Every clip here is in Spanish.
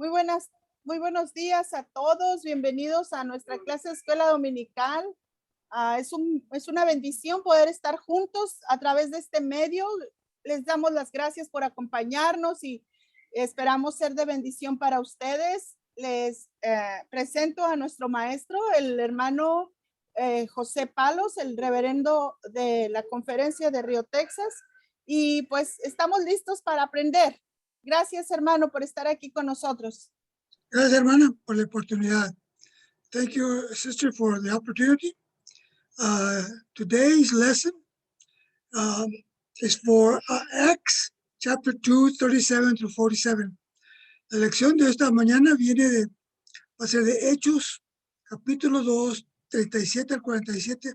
Muy buenas, muy buenos días a todos. Bienvenidos a nuestra clase de escuela dominical. Es una bendición poder estar juntos a través de este medio. Les damos las gracias por acompañarnos y esperamos ser de bendición para ustedes. Les presento a nuestro maestro, el hermano José Palos, el reverendo de la conferencia de Río, Texas. Y pues estamos listos para aprender. Gracias, hermano, por estar aquí con nosotros. Gracias, hermana, por la oportunidad. Thank you, sister, for the opportunity. Today's lesson is for Acts chapter 2, 37 to 47. La lección de esta mañana va a ser de Hechos, capítulo 2, 37 al 47,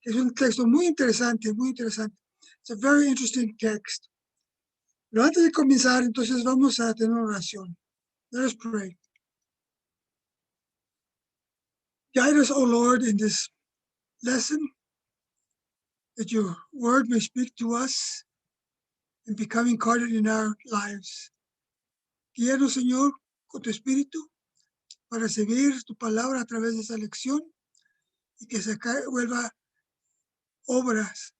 que es un texto muy interesante, muy interesante. It's a very interesting text. Pero antes de comenzar, entonces vamos a tener una oración. Let us pray. Guide us, O Lord, in this lesson, that your word may speak to us and become incarnate in our lives. Guíanos, Señor, con tu espíritu para recibir tu palabra a través de esa lección y que se vuelva obras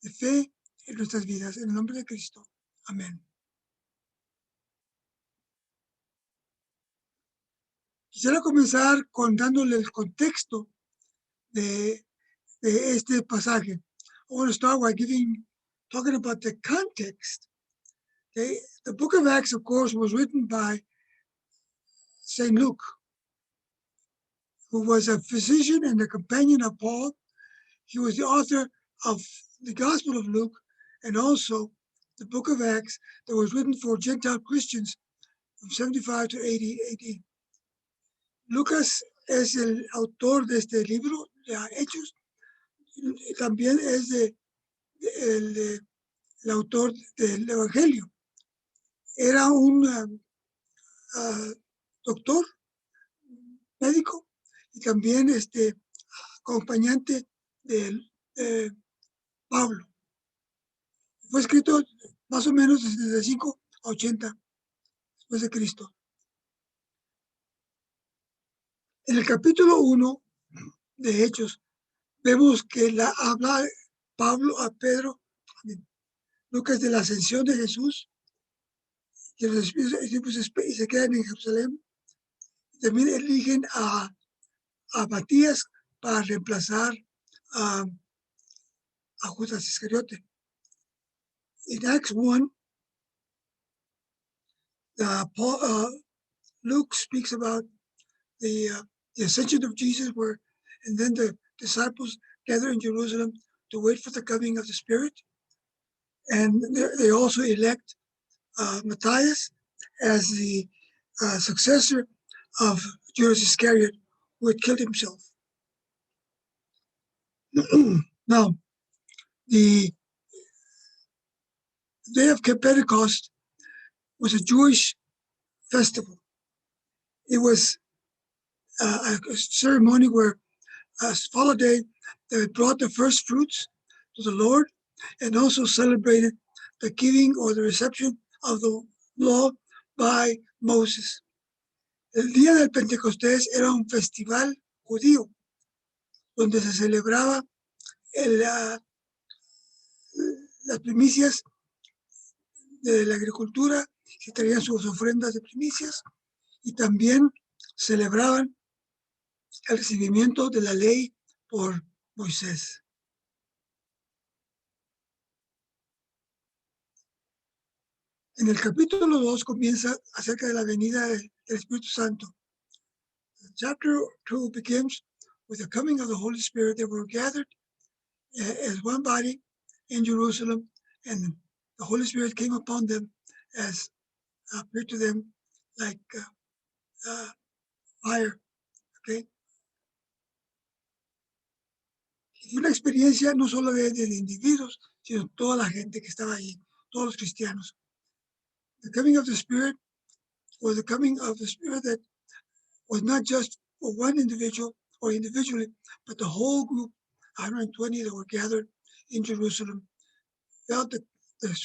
de fe en nuestras vidas. En el nombre de Cristo. Amén. Quisiera comenzar dándole el contexto de este pasaje. I want to start by talking about the context. Okay? The book of Acts, of course, was written by St. Luke, who was a physician and a companion of Paul. He was the author of the Gospel of Luke and also the book of Acts that was written for Gentile Christians from 75 to 80 AD. Lucas es el autor de este libro, de Hechos, y también es el autor del Evangelio. Era un doctor, médico, y también acompañante de Pablo. Fue escrito más o menos desde 5 a 80 después de Cristo. En el capítulo 1 de Hechos, vemos que habla Pablo a Pedro, Lucas, de la ascensión de Jesús, que los discípulos se quedan en Jerusalén. También eligen a Matías para reemplazar a Judas Iscariote. In Acts 1, Luke speaks about the ascension of Jesus, and then the disciples gather in Jerusalem to wait for the coming of the Spirit. And they also elect Matthias as the successor of Judas Iscariot, who had killed himself. Now, the day of Pentecost was a Jewish festival. It was a ceremony where, as holiday, they brought the first fruits to the Lord and also celebrated the giving or the reception of the law by Moses. El día del Pentecostés era un festival judío donde se celebraba las primicias de la agricultura, se traían sus ofrendas de primicias y también celebraban el recibimiento de la ley por Moisés. En el capítulo 2 comienza acerca de la venida del Espíritu Santo. Chapter 2 begins with the coming of the Holy Spirit. They were gathered as one body in Jerusalem, and the Holy Spirit came upon them as appeared to them like fire. Okay. Y una experiencia no solo de individuos, sino toda la gente que estaba allí, todos los cristianos. The coming of the Spirit was the coming of the Spirit that was not just for one individual or individually, but the whole group, 120 that were gathered in Jerusalem, felt the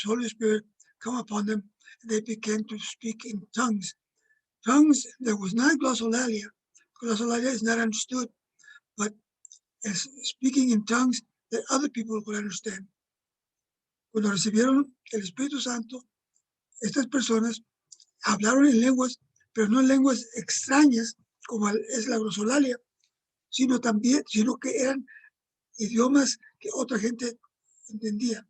Holy Spirit come upon them, and they began to speak in tongues tongues, there was not glossolalia. Glossolalia is not understood, but as speaking in tongues that other people could understand. Cuando recibieron el Espíritu Santo, estas personas hablaron en lenguas, pero no en lenguas extrañas, como es la glossolalia, sino que eran idiomas que otra gente entendía.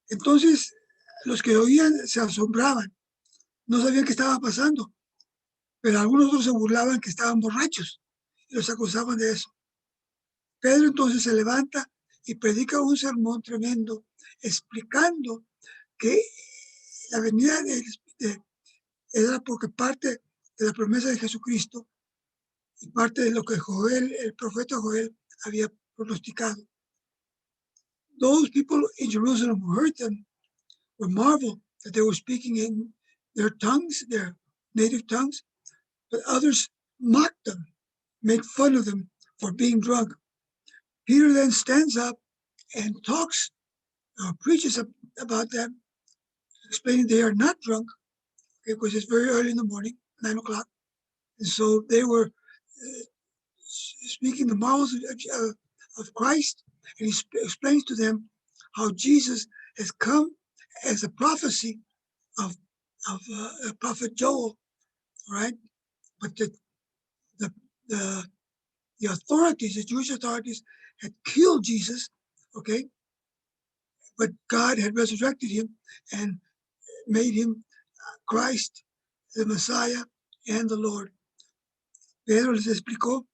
Entonces, los que oían se asombraban, no sabían qué estaba pasando, pero algunos otros se burlaban que estaban borrachos y los acusaban de eso. Pedro entonces se levanta y predica un sermón tremendo, explicando que la venida era porque parte de la promesa de Jesucristo y parte de lo que el profeta Joel, había pronosticado. Those people in Jerusalem who heard them were marveled that they were speaking in their tongues, their native tongues, but others mocked them, made fun of them for being drunk. Peter then stands up and preaches about them, explaining they are not drunk, because it's very early in the morning, 9 o'clock. And so they were speaking the marvels of Christ, and he explains to them how Jesus has come as a prophecy of Prophet Joel, right? But the authorities, the Jewish authorities, had killed Jesus, okay? But God had resurrected him and made him Christ, the Messiah, and the Lord. Pedro les explicó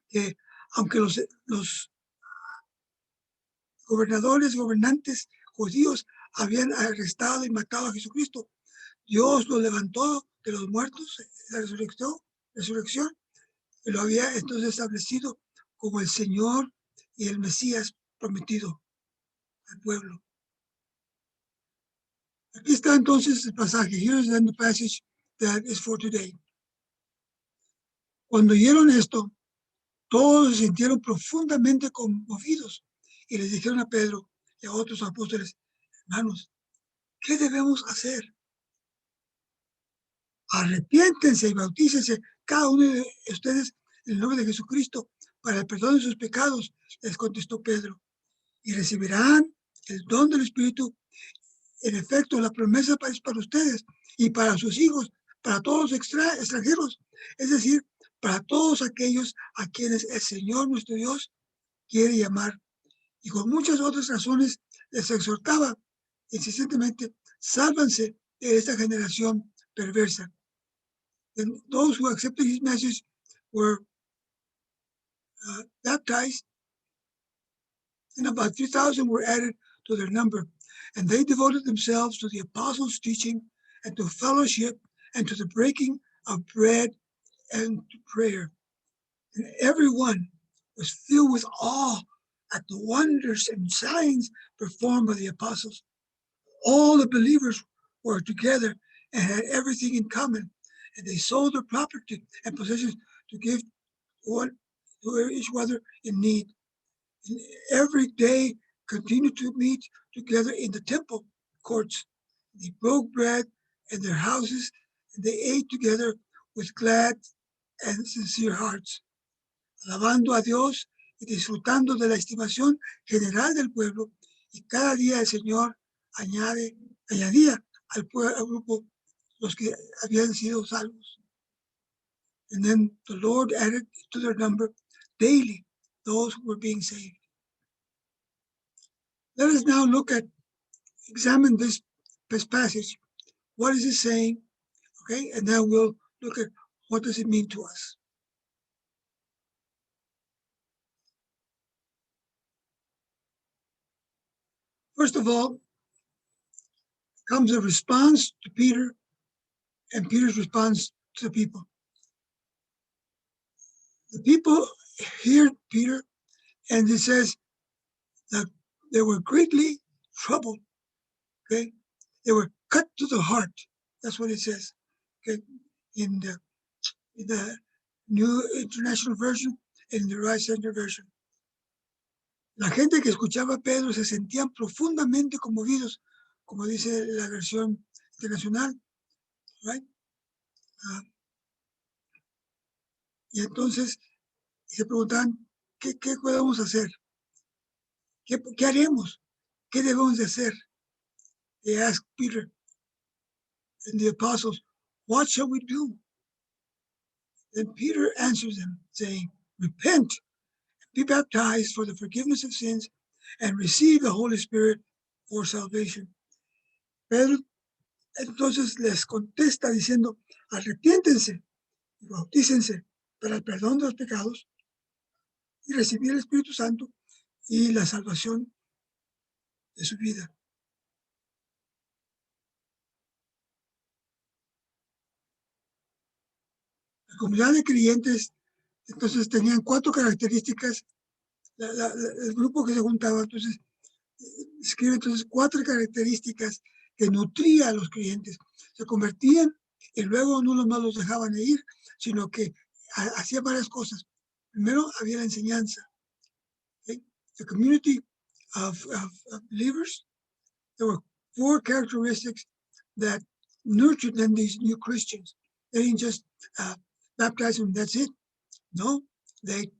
que aunque los gobernantes judíos habían arrestado y matado a Jesucristo, Dios lo levantó de los muertos, la resurrección, y lo había entonces establecido como el Señor y el Mesías prometido al pueblo. Aquí está entonces el pasaje. Here's then the passage that is for today. Cuando oyeron esto, todos se sintieron profundamente conmovidos y les dijeron a Pedro y a otros apóstoles: hermanos, ¿qué debemos hacer? Arrepiéntense y bautícense cada uno de ustedes en el nombre de Jesucristo para el perdón de sus pecados, les contestó Pedro, y recibirán el don del Espíritu. En efecto, la promesa es para ustedes y para sus hijos, para todos los extranjeros, es decir, para todos aquellos a quienes el Señor nuestro Dios quiere llamar. Y con muchas otras razones les exhortaba insistentemente: sálvanse de esta generación perversa. And those who accepted his message were baptized, and about 3,000 were added to their number. And they devoted themselves to the apostles' teaching and to fellowship and to the breaking of bread and to prayer. And everyone was filled with awe at the wonders and signs performed by the apostles. All the believers were together and had everything in common, and they sold their property and possessions to give to each other in need. And every day continued to meet together in the temple courts. They broke bread in their houses, and they ate together with glad and sincere hearts, alabando a Dios y disfrutando de la estimación general del pueblo. Y cada día el Señor añadía al grupo los que habían sido salvos. And then the Lord added to their number daily those who were being saved. Let us now examine this passage. What is it saying? Okay, and then we'll look at what does it mean to us. First of all, comes a response to Peter and Peter's response to the people. The people hear Peter, and it says that they were greatly troubled. Okay, they were cut to the heart. That's what it says. Okay, in the New International Version, in the Right Center Version. La gente que escuchaba a Pedro se sentían profundamente conmovidos, como dice la versión internacional, right? Y entonces se preguntan, ¿qué podemos hacer? ¿Qué haremos? ¿Qué debemos de hacer? They asked Peter and the apostles, what shall we do? Then Peter answers them, saying, repent, be baptized for the forgiveness of sins, and receive the Holy Spirit for salvation. Pedro entonces les contesta diciendo, arrepiéntense y bautícense para el perdón de los pecados y recibir el Espíritu Santo y la salvación de su vida. La comunidad de creyentes entonces tenían 4 características. El grupo que se juntaba entonces escribe entonces 4 características que nutría a los creyentes. Se convertían y luego no nomás los dejaban de ir, sino que hacían varias cosas. Primero había la enseñanza. Okay? The community of believers, there were 4 characteristics that nurtured them, these new Christians. They didn't just baptize them, that's it. No, they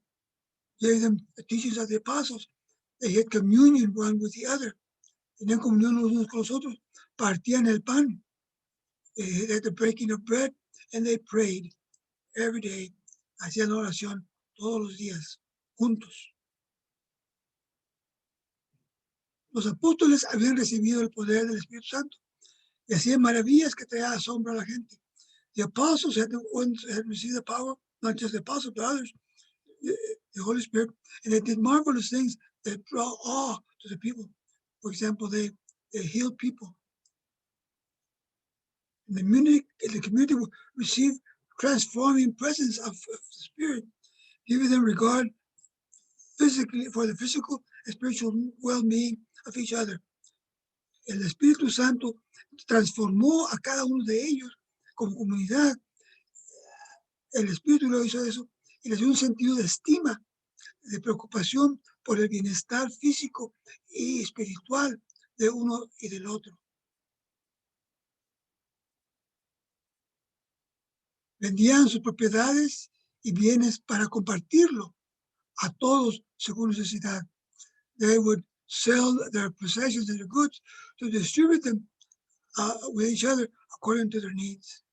gave them the teachings of the apostles. They had communion one with the other. Tenían comunión los unos con los otros. Partían el pan. They had the breaking of bread, and they prayed every day. Hacían oración todos los días, juntos. Los apóstoles habían recibido el poder del Espíritu Santo y hacían maravillas que traían asombro a la gente. The apostles had received the power, not just the apostles, but others, the Holy Spirit, and they did marvelous things that draw awe to the people. For example, they healed people. And the community will receive transforming presence of the Spirit, giving them regard physically for the physical and spiritual well-being of each other. El Espíritu Santo transformó a cada uno de ellos como comunidad. El Espíritu lo hizo eso y les dio un sentido de estima, de preocupación por el bienestar físico y espiritual de uno y del otro. Vendían sus propiedades y bienes para compartirlo a todos según necesidad. They would sell their possessions and their goods to distribute them with each other according to their needs.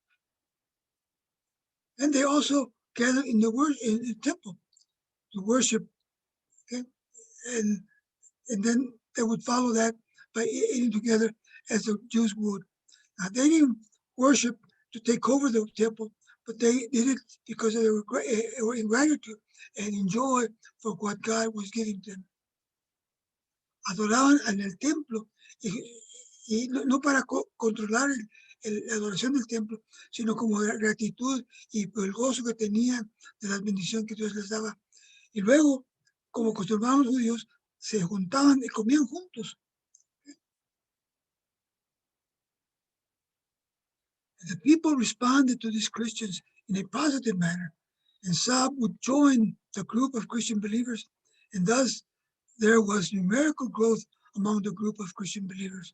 And they also gathered in the temple to worship. Okay? And then they would follow that by eating together as the Jews would. They didn't worship to take over the temple, but they did it because they were in gratitude and in joy for what God was giving them. Adoraban en el templo y no para controlar la adoración del templo, sino como gratitud y por el gozo que tenían de la bendición que Dios les daba. Y luego, como acostumbraban los judíos, se juntaban y comían juntos. The people responded to these Christians in a positive manner, and some would join the group of Christian believers, and thus there was numerical growth among the group of Christian believers.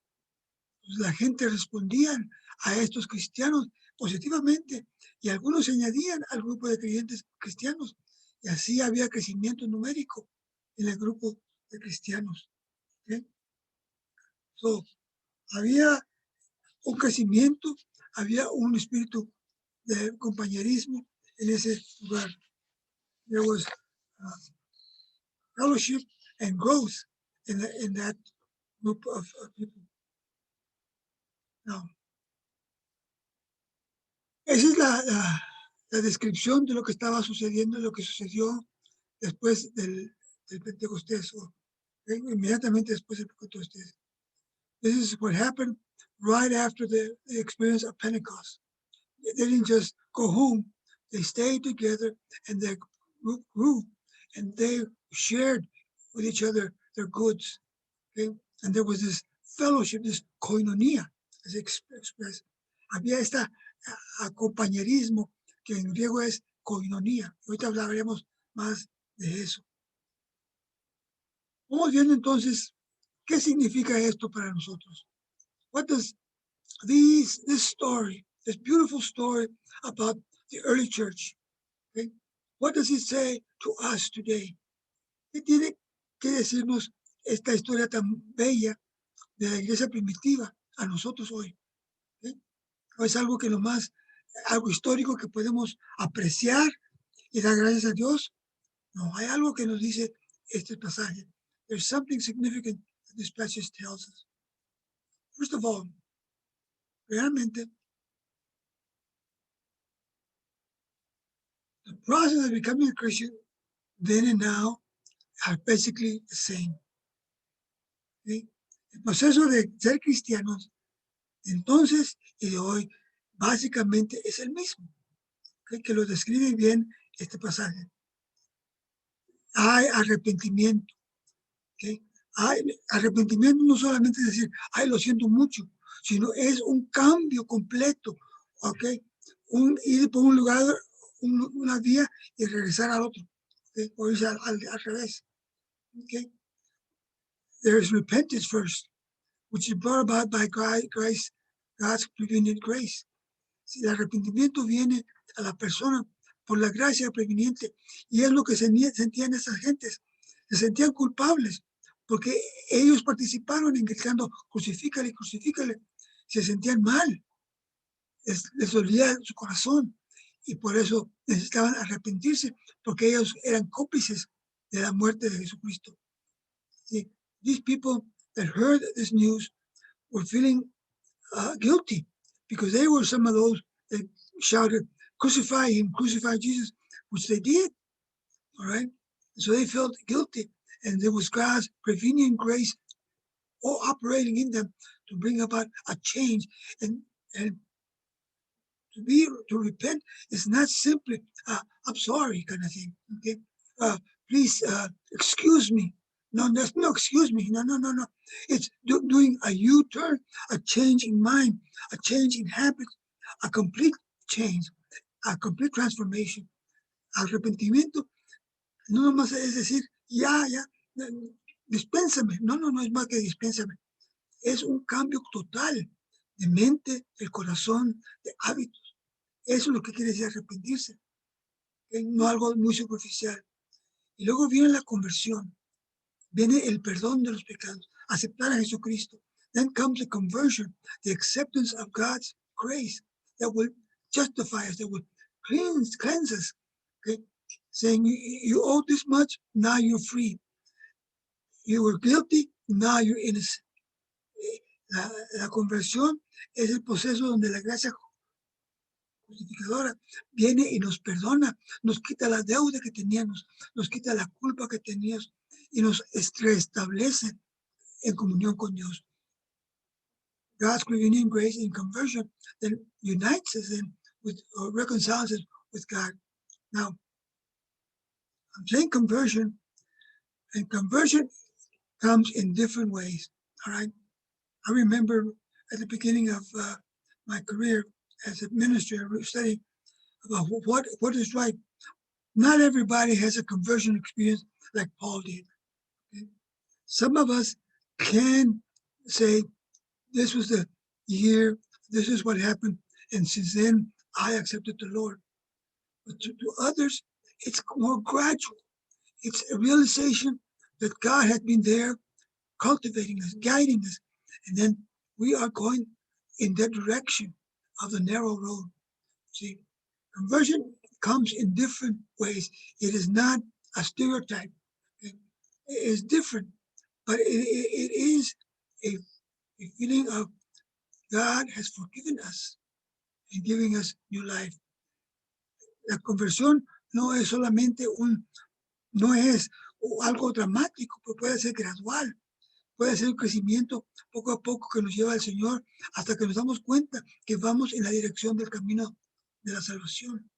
La gente respondía a estos cristianos positivamente y algunos se añadían al grupo de creyentes cristianos y así había crecimiento numérico en el grupo de cristianos. ¿Okay? So, había un crecimiento, había un espíritu de compañerismo en ese lugar. There was fellowship and growth in that group of people. Now, esa es la descripción de lo que estaba sucediendo, lo que sucedió después del Pentecostés, inmediatamente después del Pentecostés. This is what happened right after the experience of Pentecost. They didn't just go home, they stayed together and their group grew and they shared with each other their goods. Okay? And there was this fellowship, this koinonia, as expressed. Había este compañerismo que en griego es koinonia. Ahorita hablaremos más de eso. Vamos viendo entonces qué significa esto para nosotros. What does this story, this beautiful story about the early church. Okay? What does it say to us today? ¿Qué tiene que decirnos esta historia tan bella de la iglesia primitiva a nosotros hoy? ¿Okay? ¿No es algo que nomás, algo histórico que podemos apreciar y dar gracias a Dios? No, hay algo que nos dice este pasaje. There's something significant that this passage tells us. First of all, realmente, the process of becoming a Christian then and now are basically the same. ¿Sí? El proceso de ser cristianos entonces y de hoy básicamente es el mismo, ¿okay? Que lo describe bien este pasaje. Hay arrepentimiento. ¿Okay? Hay arrepentimiento no solamente es decir, ay, lo siento mucho, sino es un cambio completo. ¿Okay? Ir por un lugar, una vía y regresar al otro. ¿Okay? O irse al revés. ¿Okay? There is repentance first, which is brought about by God's prevenient grace. Si el arrepentimiento viene a la persona por la gracia preveniente, y es lo que sentían esas gentes, se sentían culpables, porque ellos participaron en gritando, crucifícale, crucifícale, se sentían mal, les dolía su corazón, y por eso necesitaban arrepentirse, porque ellos eran cómplices de la muerte de Jesucristo. See, these people that heard this news were feeling guilty, because they were some of those that shouted, crucify him, crucify Jesus, which they did, all right? So they felt guilty, and there was God's prevenient grace all operating in them to bring about a change. And to repent is not simply, I'm sorry kind of thing, okay? Please excuse me. No, there's no excuse me. No. It's doing a U-turn, a change in mind, a change in habits, a complete change, a complete transformation. Arrepentimiento no nomás es decir, ya, dispénsame. No es más que dispénsame. Es un cambio total de mente, del corazón, de hábitos. Eso es lo que quiere decir arrepentirse. No algo muy superficial. Y luego viene la conversión. Viene el perdón de los pecados, aceptar a Jesucristo. Then comes the conversion, the acceptance of God's grace that will justify us, that will cleanse us. Okay? Saying, you owe this much, now you're free. You were guilty, now you're innocent. La conversión es el proceso donde la gracia justificadora viene y nos perdona, nos quita la deuda que teníamos, nos quita la culpa que teníamos y nos restablece en comunión con Dios. God's prevenient grace in conversion then unites us with, or reconciles us with God. Now, I'm saying conversion, and conversion comes in different ways. All right. I remember at the beginning of my career as a minister, studying about what is right. Not everybody has a conversion experience like Paul did. Okay? Some of us can say, this was the year, this is what happened, and since then I accepted the Lord. But to others, it's more gradual. It's a realization that God had been there cultivating us, guiding us, and then we are going in that direction of the narrow road. See, conversion comes in different ways. It is not a stereotype. It is different, but it is a feeling of God has forgiven us and giving us new life. La conversión no es solamente no es algo dramático, pero puede ser gradual. Puede ser un crecimiento poco a poco que nos lleva al Señor hasta que nos damos cuenta que vamos en la dirección del camino de la salvación.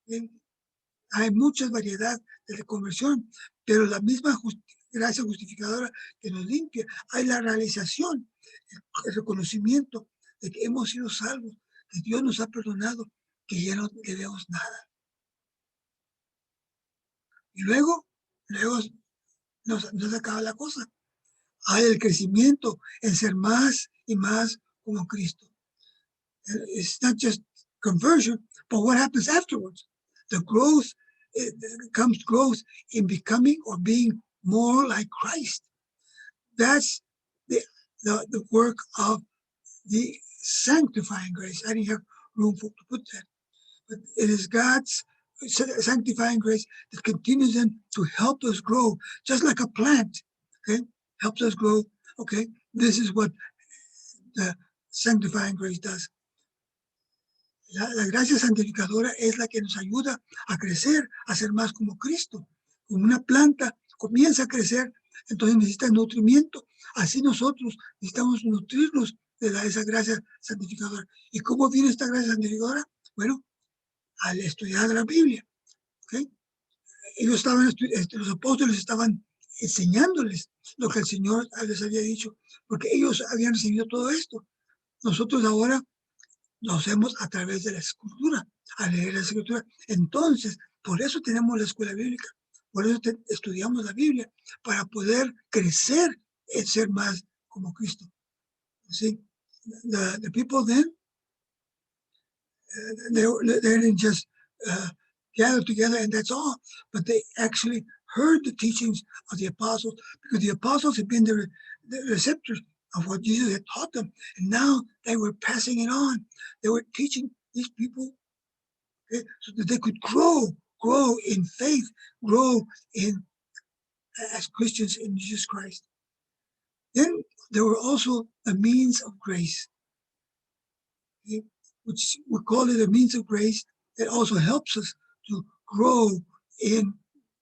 ¿Bien? Hay mucha variedad de conversión, pero la misma gracia justificadora que nos limpia. Hay la realización, el reconocimiento de que hemos sido salvos, que Dios nos ha perdonado, que ya no debemos nada. Y luego nos acaba la cosa. Hay el crecimiento en ser más y más como Cristo. It's not just conversion, but what happens afterwards. The growth, comes growth in becoming or being more like Christ. That's the work of the sanctifying grace. I didn't have room to put that. But it is God's sanctifying grace that continues then to help us grow, just like a plant, okay? Helps us grow, okay? This is what the sanctifying grace does. La gracia santificadora es la que nos ayuda a crecer, a ser más como Cristo. Como una planta comienza a crecer, entonces necesita nutrimiento. Así nosotros necesitamos nutrirnos de esa gracia santificadora. ¿Y cómo viene esta gracia santificadora? Bueno, al estudiar la Biblia. ¿Okay? Ellos estaban, los apóstoles estaban enseñándoles lo que el Señor les había dicho, porque ellos habían recibido todo esto. Nosotros ahora lo hacemos a través de la escritura, a leer la escritura. Entonces, por eso tenemos la escuela bíblica, por eso estudiamos la Biblia, para poder crecer en ser más como Cristo. ¿Sí? The people then, they didn't just gather together and that's all, but they actually heard the teachings of the apostles, because the apostles had been the receptors of what Jesus had taught them, and now they were passing it on. They were teaching these people, okay, so that they could grow in faith, grow in as Christians in Jesus Christ. Then there were also the means of grace, okay, which we call it a means of grace that also helps us to grow in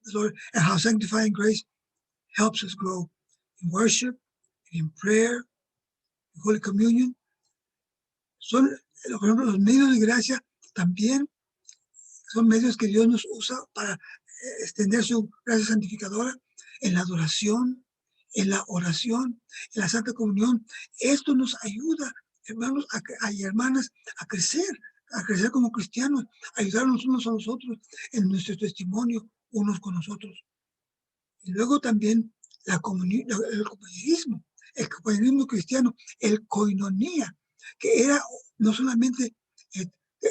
the Lord, and how sanctifying grace helps us grow in worship, in prayer, in Holy Communion. Son, por ejemplo, los medios de gracia también son medios que Dios nos usa para extender su gracia santificadora en la adoración, en la oración, en la Santa Comunión. Esto nos ayuda, hermanos y hermanas, a crecer como cristianos, a ayudarnos unos a los otros en nuestro testimonio, unos con nosotros. Y luego también el compañerismo cristiano, el koinonía, que era no solamente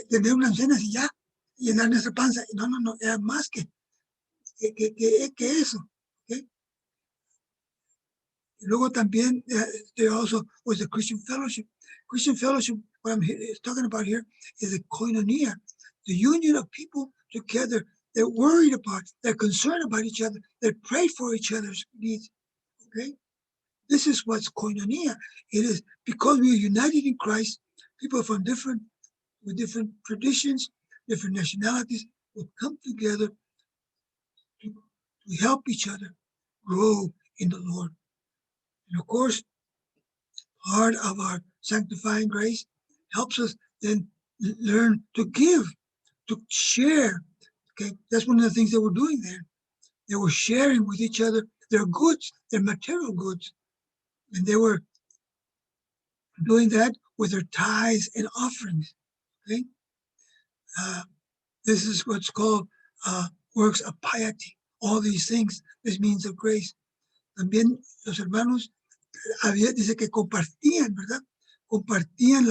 tener unas cenas y ya, llenar nuestra panza. No, era más que eso. ¿Okay? Y luego también, there also was the Christian fellowship. Christian fellowship, what I'm talking about here, is the koinonia, the union of people together. They're worried about, they're concerned about each other, they pray for each other's needs. Okay? This is what's koinonia. It is because we are united in Christ, people from with different traditions, different nationalities will come together to help each other grow in the Lord. And of course, part of our sanctifying grace helps us then learn to give, to share. Okay, that's one of the things they were doing there. They were sharing with each other their goods, their material goods. And they were doing that with their tithes and offerings. Okay? This is what's called works of piety. All these things, this means of grace. También los hermanos, dice que compartían, ¿verdad? Compartían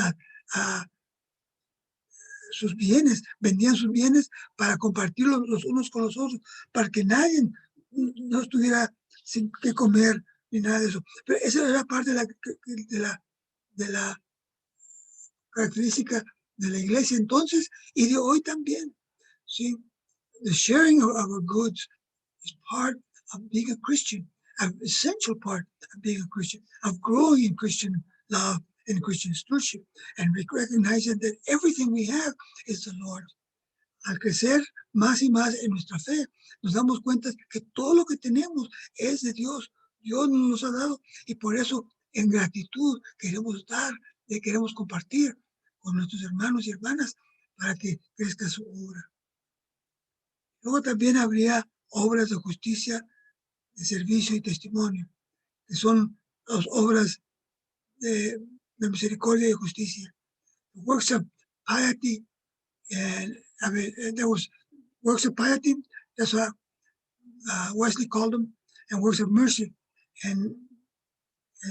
sus bienes, vendían sus bienes para compartirlos los unos con los otros, para que nadie no estuviera sin qué comer ni nada de eso. Pero esa era parte de la característica de la iglesia entonces y de hoy también. ¿Sí? The sharing of our goods is part of being a Christian, an essential part of being a Christian, of growing in Christian love and Christian stewardship, and recognizing that everything we have is the Lord. Al crecer más y más en nuestra fe, nos damos cuenta que todo lo que tenemos es de Dios. Dios nos lo ha dado y por eso en gratitud queremos dar, queremos compartir con nuestros hermanos y hermanas para que crezca su obra. Luego también habría obras de justicia, de servicio y testimonio, que son las obras de misericordia y justicia. The works of piety, and there was works of piety, that's what Wesley called them, and works of mercy and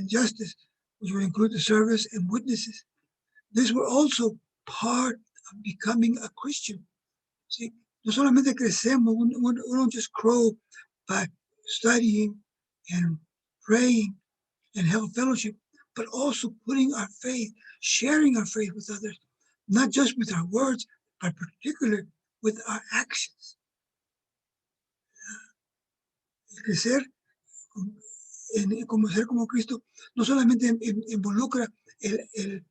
justice, which would include the service and witnesses. These were also part of becoming a Christian. See, no solamente crecemos, we don't just grow by studying and praying and have fellowship, but also putting our faith, sharing our faith with others, not just with our words, but particularly with our actions. Crecer como ser como Cristo no solamente involucra el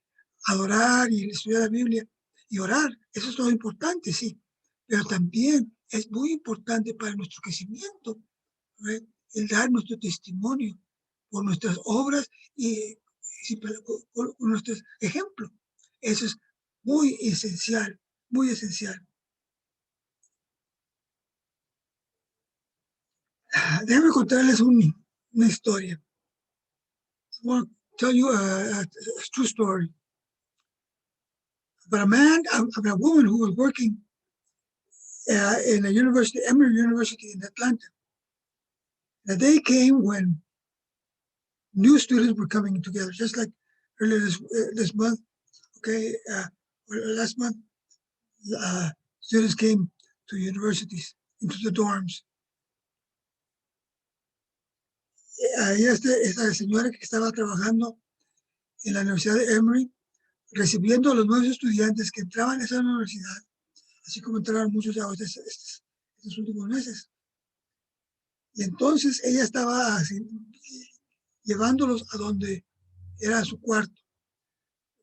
adorar y estudiar la Biblia y orar, eso es todo importante, sí, pero también es muy importante para nuestro crecimiento, ¿right? El dar nuestro testimonio por nuestras obras y por nuestros ejemplos. Eso es muy esencial, muy esencial. Déjame contarles una historia. I want to tell you a true story about a woman who was working in a university, Emory University in Atlanta. The day came when new students were coming together, just like earlier this month, okay, last month, students came to universities, into the dorms. Esta señora que estaba trabajando en la Universidad de Emory, recibiendo a los nuevos estudiantes que entraban a esa universidad, así como entraron muchos ya estos últimos meses. Y entonces ella estaba así, llevándolos a donde era su cuarto.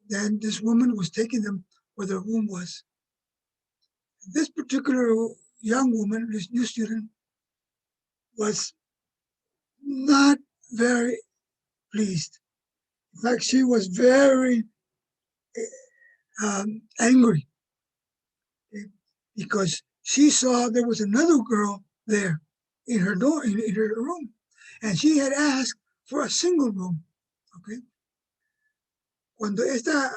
Then this woman was taking them where their room was. This particular young woman, this new student, was not very pleased. In fact, she was very angry because she saw there was another girl there in her door, in her room, and she had asked for a single room. Okay. Cuando a esta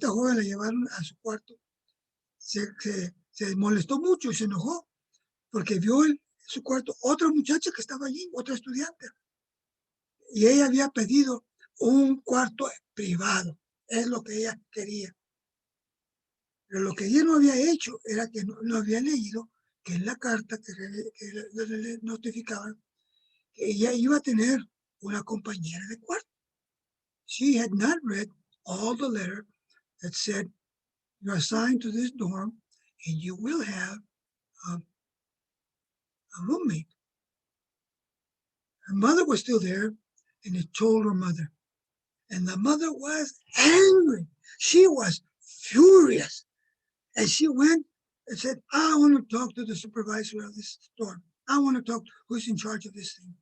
joven la llevaron a su cuarto, se molestó mucho y se enojó porque vio en su cuarto otra muchacha que estaba allí, otra estudiante. Y ella había pedido un cuarto privado. Es lo que ella quería. Pero lo que ella no había hecho era que no había leído que en la carta que le notificaban que ella iba a tener una compañera de cuarto. She had not read all the letter that said, you're assigned to this dorm and you will have a roommate. Her mother was still there, and it told her mother. And the mother was angry. She was furious. And she went and said, I want to talk to the supervisor of this dorm. I want to talk to who's in charge of this thing.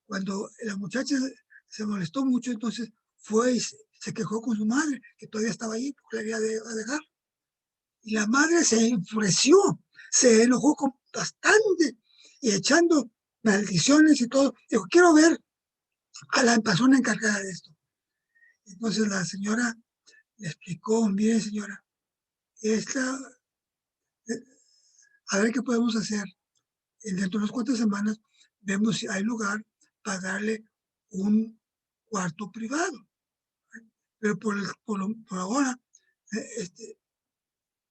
Cuando la muchacha se molestó mucho, entonces fue y se quejó con su madre, que todavía estaba ahí porque la había de dejar. Y la madre se enfureció, se enojó bastante y echando maldiciones y todo. Dijo, quiero ver a la persona encargada de esto. Entonces la señora le explicó, mire señora, a ver qué podemos hacer. Dentro de unas cuantas semanas vemos si hay lugar para darle un cuarto privado. Pero por ahora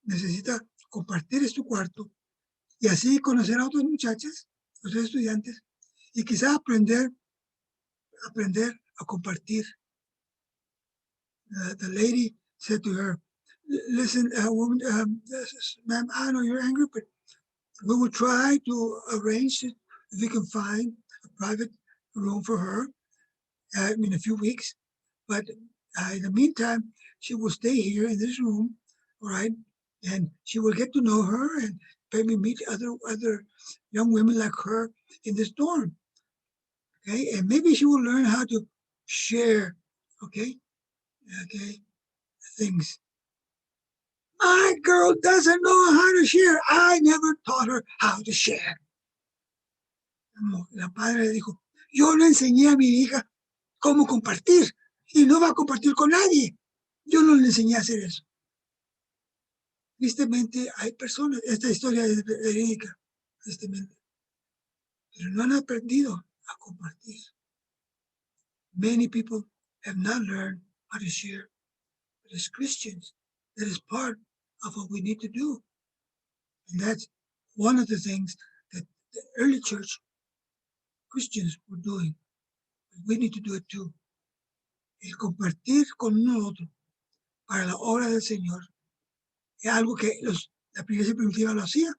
necesita compartir este cuarto y así conocer a otras muchachas, otros estudiantes, y quizás aprender a compartir. The lady said to her, listen, woman, ma'am, I know you're angry, but we will try to arrange it if we can find a private room for her in a few weeks. But in the meantime, she will stay here in this room, all right? And she will get to know her and maybe meet other young women like her in this dorm, okay? And maybe she will learn how to share, okay, things. My girl doesn't know how to share. I never taught her how to share. La padre dijo, yo le enseñé a mi hija cómo compartir y no va a compartir con nadie. Yo no le enseñé a hacer eso. Tristemente hay personas, esta historia es verídica, tristemente, pero no han aprendido a compartir. Many people have not learned how to share. But as Christians, that is part of what we need to do. And that's one of the things that the early church Christians were doing. We need to do it too. El compartir con uno otro para la obra del Señor es algo que la iglesia primitiva lo hacía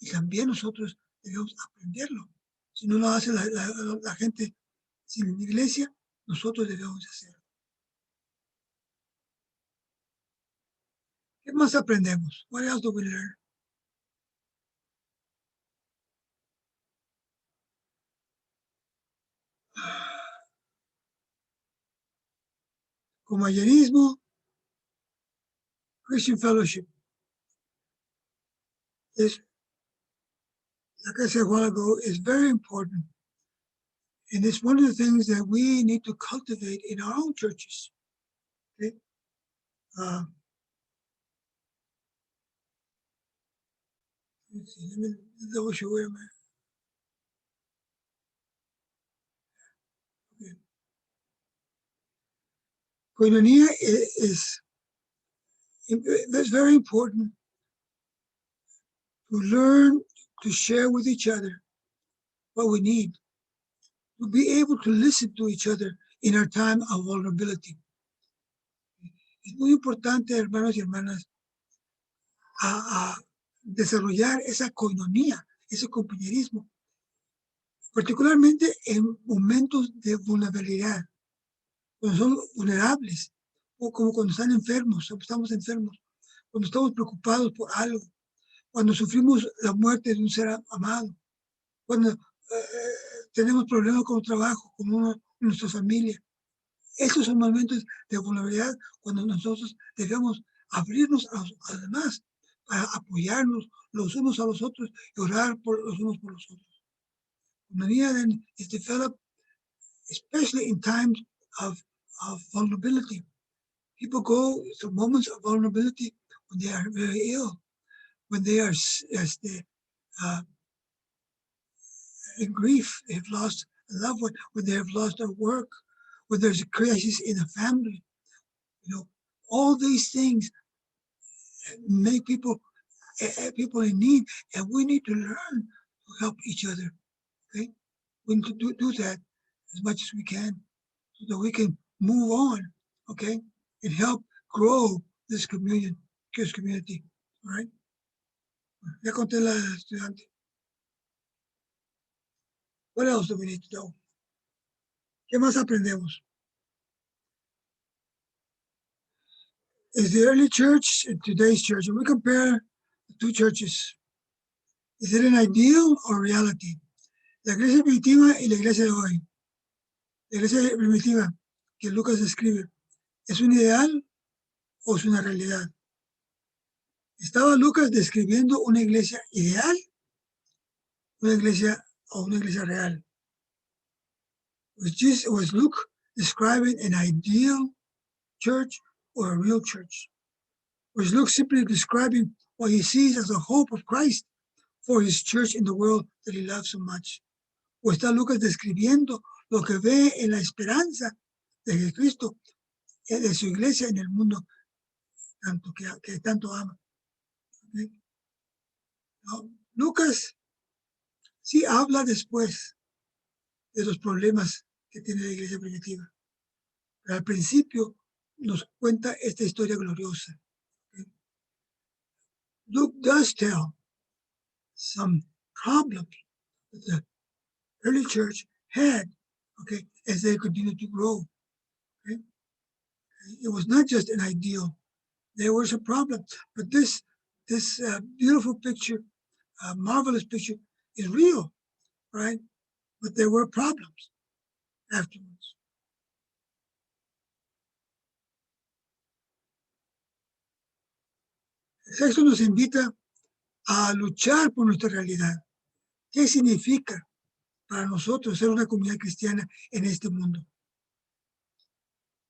y también nosotros debemos aprenderlo. Si no lo hace la gente sin la iglesia, nosotros debemos hacerlo. ¿Qué más aprendemos? What else do we learn? Compañerismo, Christian fellowship. Is, like I said a while ago, is very important. And it's one of the things that we need to cultivate in our own churches. Okay? Let's see, let me double show where am I? Okay. Koinonia is that's very important to learn to share with each other what we need, to be able to listen to each other in our time of vulnerability. Es muy importante, hermanos y hermanas, a desarrollar esa koinonia, ese compañerismo, particularmente en momentos de vulnerabilidad, cuando son vulnerables, o como cuando están enfermos, o estamos enfermos, cuando estamos preocupados por algo, cuando sufrimos la muerte de un ser amado, cuando tenemos problemas con el trabajo, con nuestra familia. Estos son momentos de vulnerabilidad cuando nosotros debemos abrirnos a los demás para apoyarnos los unos a los otros y orar por los unos por los otros. Koinonia then is developed especially in times of vulnerability. People go through moments of vulnerability when they are very ill, when they are in grief, they've lost a loved one, when they have lost their work, when there's a crisis in a family. You know, all these things make people in need, and we need to learn to help each other. Okay, we need to do that as much as we can, so that we can move on. Okay, and help grow this community. All right. Ya conté la estudiante. What else do we need to know? ¿Qué más aprendemos? Is the early church and today's church, if we compare the two churches, is it an ideal or reality? La iglesia primitiva y la iglesia de hoy. La iglesia primitiva que Lucas describe, ¿es un ideal o es una realidad? ¿Estaba Lucas describiendo una iglesia ideal? ¿Una iglesia o una iglesia real? Was Luke describing an ideal church or a real church? Was Luke simply describing what he sees as the hope of Christ for his church in the world that he loves so much? ¿O está Lucas describiendo lo que ve en la esperanza de Jesucristo, de su iglesia en el mundo que tanto ama? Okay. Now, Lucas sí habla después de los problemas que tiene la iglesia primitiva, pero al principio nos cuenta esta historia gloriosa. Okay. Luke does tell some problems that the early church had, okay, as they continued to grow. Okay. It was not just an ideal. There was a problem, but this beautiful picture, marvelous picture, is real, right? But there were problems afterwards. El texto nos invita a luchar por nuestra realidad. ¿Qué significa para nosotros ser una comunidad cristiana en este mundo?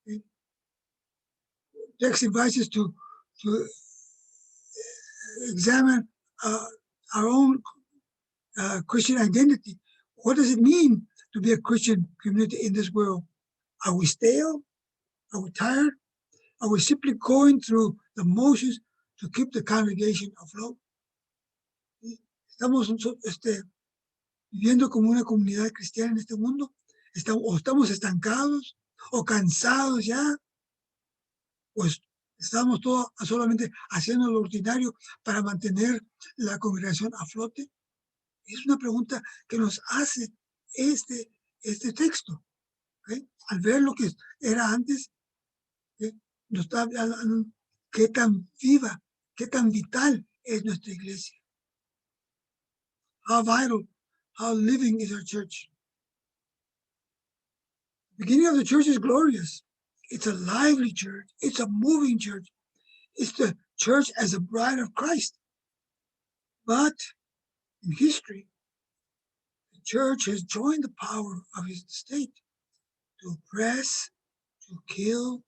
Okay. Text invites us to examine our own Christian identity. What does it mean to be a Christian community in this world? Are we stale? Are we tired? Are we simply going through the motions to keep the congregation afloat? ¿Estamos viviendo como una comunidad cristiana en este mundo? ¿Estamos estancados o cansados ya? Pues estamos todos solamente haciendo lo ordinario para mantener la congregación a flote. Es una pregunta que nos hace este texto. ¿Okay? Al ver lo que era antes, ¿okay? Nos está hablando qué tan viva, qué tan vital es nuestra iglesia. How vital, how living is our church. The beginning of the church is glorious. It's a lively church. It's a moving church. It's the church as a bride of Christ. But in history, the church has joined the power of his state to oppress, to kill,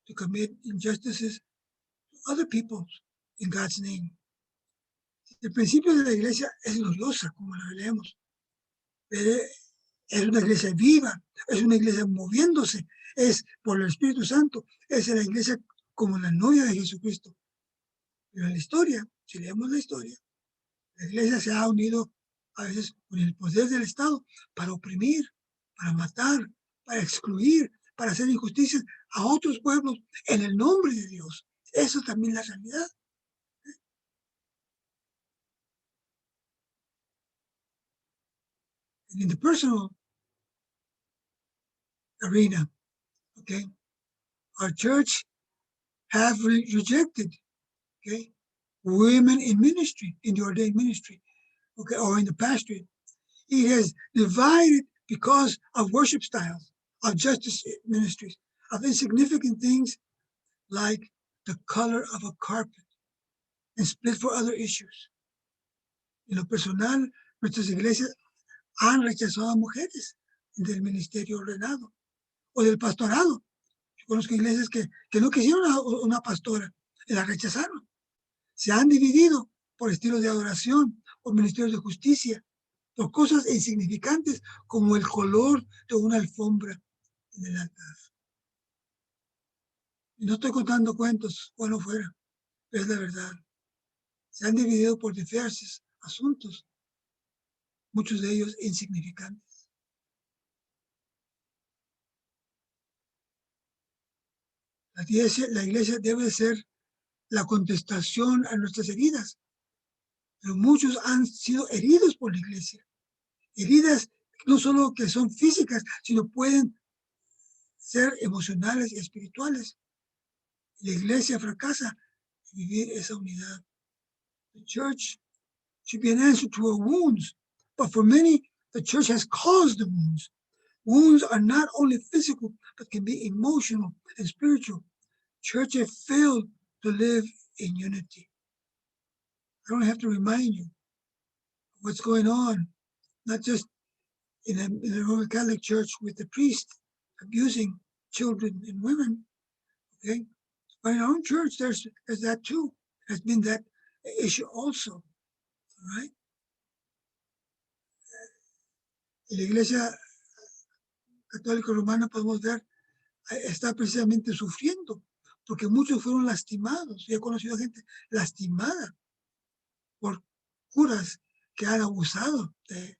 to commit injustices to other peoples in God's name. El principio de la iglesia es gloriosa, como la leemos. Es una iglesia viva, es una iglesia moviéndose, es por el Espíritu Santo, es la iglesia como la novia de Jesucristo. Pero en la historia, si leemos la historia, la iglesia se ha unido a veces con el poder del Estado para oprimir, para matar, para excluir, para hacer injusticias a otros pueblos en el nombre de Dios. Eso también es la realidad. And in the personal arena, okay, our church have rejected, okay, women in ministry, in the ordained ministry, okay, or in the pastorate. It has divided because of worship styles, of justice ministries, of insignificant things like the color of a carpet, and split for other issues. En lo personal, nuestras iglesias han rechazado a mujeres del ministerio ordenado o del pastorado. Yo conozco iglesias que no quisieron una pastora, la rechazaron. Se han dividido por estilos de adoración, por ministerios de justicia, por cosas insignificantes como el color de una alfombra en el altar. Y no estoy contando cuentos, bueno fuera, pero es la verdad. Se han dividido por diversos asuntos, muchos de ellos insignificantes. La iglesia debe ser la contestación a nuestras heridas, pero muchos han sido heridos por la iglesia. Heridas no solo que son físicas, sino pueden ser emocionales y espirituales. La iglesia fracasa en vivir esa unidad. The church should be an answer to our wounds, but for many, the church has caused the wounds. Wounds are not only physical, but can be emotional and spiritual. Church have failed to live in unity. I don't have to remind you what's going on, not just in the Roman Catholic Church with the priest abusing children and women, okay? But in our own church, there's that too. There's been that issue also, all right? En la Iglesia Católica Romana podemos ver, está precisamente sufriendo, porque muchos fueron lastimados. Yo he conocido gente lastimada por curas que han abusado de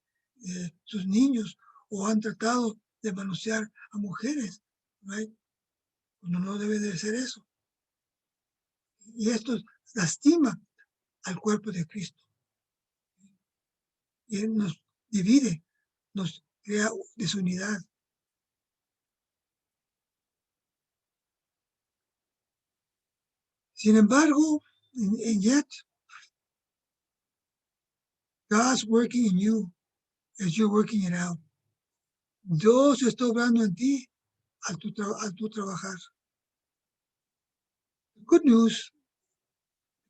sus niños o han tratado de manosear a mujeres, right? No debe de ser eso. Y esto lastima al cuerpo de Cristo. Y Él nos divide, nos crea desunidad. Sin embargo, and yet, God's working in you as you're working it out. Dios está obrando en ti al tu trabajar. Good news,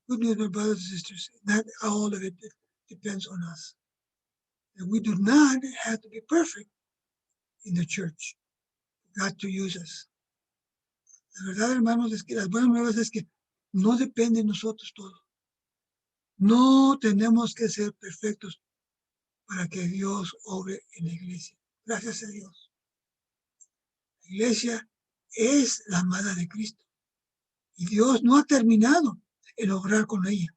my brothers and sisters, not all of it depends on us. And we do not have to be perfect in the church for God to use us. La verdad, hermanos, es que las buenas nuevas es que no depende de nosotros todo. No tenemos que ser perfectos para que Dios obre en la iglesia. Gracias a Dios. La iglesia es la amada de Cristo. Y Dios no ha terminado el obrar con ella,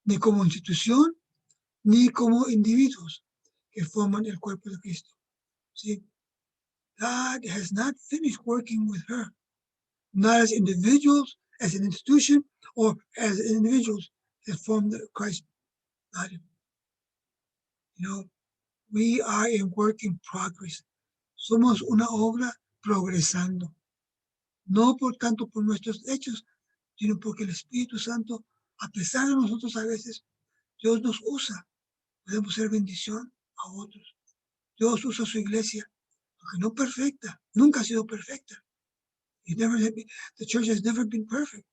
ni como institución, ni como individuos que forman el cuerpo de Cristo. See, God has not finished working with her, not as individuals, as an institution, or as individuals that form the Christ body. You know, we are in work in progress. Somos una obra progresando. No por tanto por nuestros hechos, sino porque el Espíritu Santo, a pesar de nosotros a veces, Dios nos usa. Podemos ser bendición a otros. Dios usa su iglesia, aunque no perfecta, nunca ha sido perfecta. The church has never been perfect.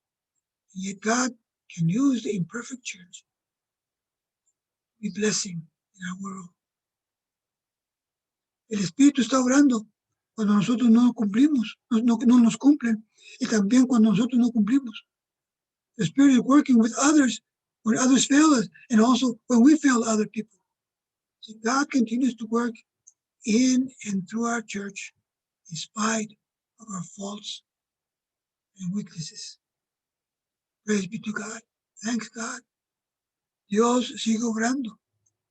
And yet God can use the imperfect church to be blessing in our world. El Espíritu está obrando cuando nosotros no cumplimos, no nos cumplen, y también cuando nosotros no cumplimos. The Spirit is working with others when others fail us, and also when we fail other people. So God continues to work in and through our church in spite of our faults and weaknesses. Praise be to God. Thanks God. Dios sigue obrando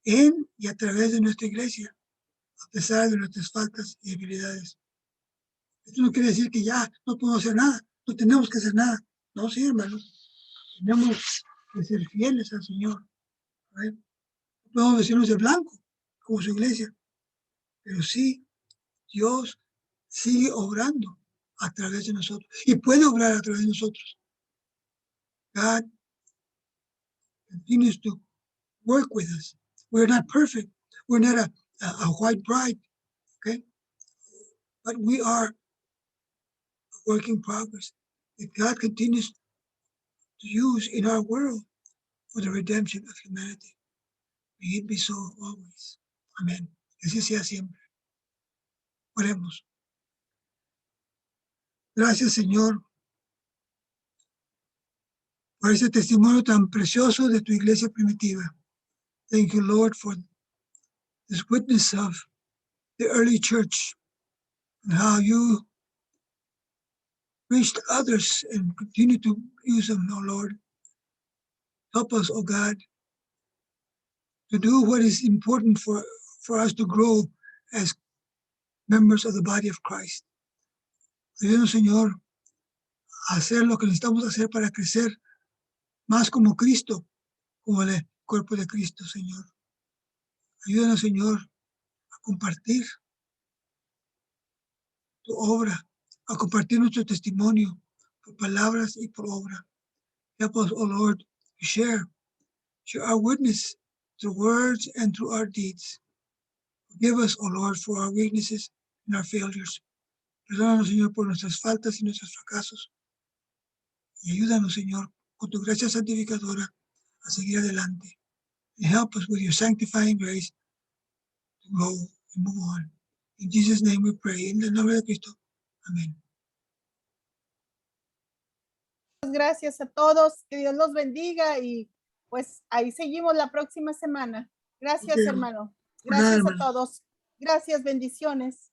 en y a través de nuestra iglesia, a pesar de nuestras faltas y debilidades. Esto no quiere decir que ya no podemos hacer nada, no tenemos que hacer nada. No, sí, hermanos. Tenemos que ser fieles al Señor. ¿Right? No podemos vestirnos de blanco, como su iglesia. Pero sí, Dios sigue obrando a través de nosotros. Y puede obrar a través de nosotros. God continues to work with us. We're not perfect. We're not a white bride. Okay? But we are a work in progress that God continues to use in our world for the redemption of humanity. May it be so always. Amén. Que así sea siempre. Oremos. Gracias, Señor, por ese testimonio tan precioso de tu iglesia primitiva. Thank you, Lord, for this witness of the early church and how you reached others and continue to use them, oh Lord. Help us, oh God, to do what is important for us to grow as members of the body of Christ. Ayúdanos, Señor, a hacer lo que necesitamos hacer para crecer más como Cristo, como el cuerpo de Cristo, Señor. Ayúdanos, Señor, a compartir tu obra, a compartir nuestro testimonio por palabras y por obra. Help us, oh Lord, to share our witness through words and through our deeds. Forgive us, oh Lord, for our weaknesses and our failures. Perdónanos, Señor, por nuestras faltas y nuestros fracasos. Y ayúdanos, Señor, con tu gracia santificadora a seguir adelante. And help us with your sanctifying grace to grow and move on. In Jesus' name we pray. En el nombre de Cristo. Amén. Gracias a todos. Que Dios los bendiga y pues ahí seguimos la próxima semana. Gracias, Okay. hermano. Por nada, Gracias a hermano. todos. Gracias, bendiciones.